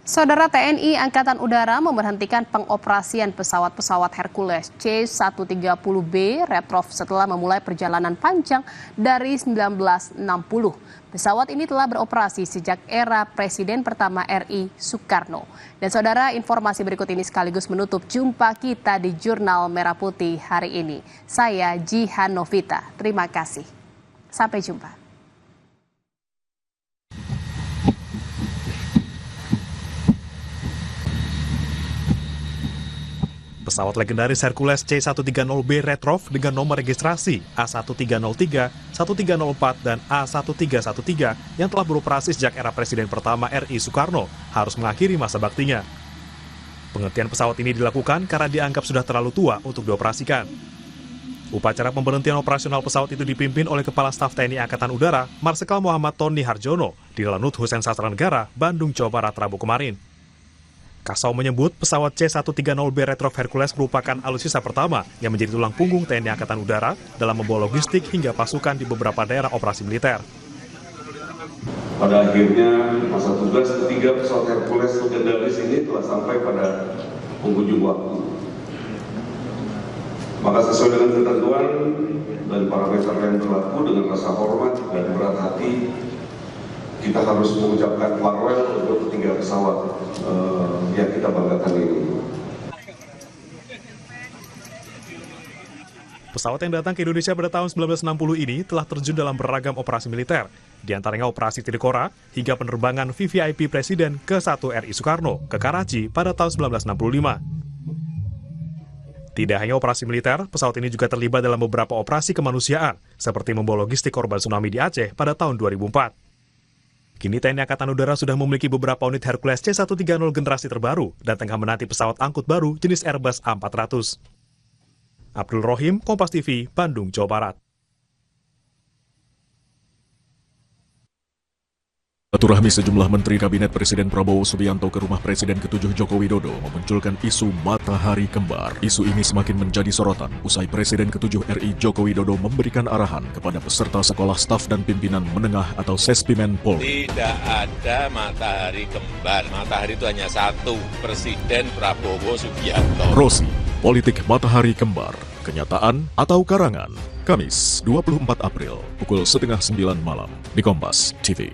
Saudara, TNI Angkatan Udara memberhentikan pengoperasian pesawat-pesawat Hercules C-130B Retrov setelah memulai perjalanan panjang dari 1960. Pesawat ini telah beroperasi sejak era Presiden pertama RI Soekarno. Dan saudara, informasi berikut ini sekaligus menutup jumpa kita di Jurnal Merah Putih hari ini. Saya Jihan Novita, terima kasih. Sampai jumpa. Pesawat legendaris Hercules C-130B Retrov dengan nomor registrasi A1303, 1304, dan A1313 yang telah beroperasi sejak era Presiden pertama RI Soekarno harus mengakhiri masa baktinya. Penghentian pesawat ini dilakukan karena dianggap sudah terlalu tua untuk dioperasikan. Upacara pemberhentian operasional pesawat itu dipimpin oleh Kepala Staf TNI Angkatan Udara, Marsikal Muhammad Tony Harjono, di Lanut Hussein Sastranegara, Bandung, Jawa Barat, Rabu kemarin. Kasau menyebut pesawat C-130B Retrov Hercules merupakan alutsista pertama yang menjadi tulang punggung TNI Angkatan Udara dalam membawa logistik hingga pasukan di beberapa daerah operasi militer. Pada akhirnya masa tugas ketiga pesawat Hercules legendaris ini telah sampai pada penghujung waktu. Maka sesuai dengan ketentuan dan parameter yang berlaku, dengan rasa hormat dan berat hati, kita harus mengucapkan farewell untuk ketiga pesawat yang kita banggakan ini. Pesawat yang datang ke Indonesia pada tahun 1960 ini telah terjun dalam beragam operasi militer, di antaranya operasi Tidakora hingga penerbangan VVIP Presiden ke-1 RI Soekarno ke Karachi pada tahun 1965. Tidak hanya operasi militer, pesawat ini juga terlibat dalam beberapa operasi kemanusiaan, seperti membawa logistik korban tsunami di Aceh pada tahun 2004. Kini TNI Angkatan Udara sudah memiliki beberapa unit Hercules C-130 generasi terbaru dan tengah menanti pesawat angkut baru jenis Airbus A400. Abdul Rohim, Kompas TV, Bandung, Jawa Barat. Silaturahmi sejumlah Menteri Kabinet Presiden Prabowo Subianto ke rumah Presiden ke-7 Joko Widodo memunculkan isu matahari kembar. Isu ini semakin menjadi sorotan usai Presiden ke-7 RI Joko Widodo memberikan arahan kepada peserta sekolah staf dan pimpinan menengah atau Sespimen Polri. Tidak ada matahari kembar, matahari itu hanya satu, Presiden Prabowo Subianto. Rosi, politik matahari kembar, kenyataan atau karangan. Kamis 24 April pukul 8:30 malam di Kompas TV.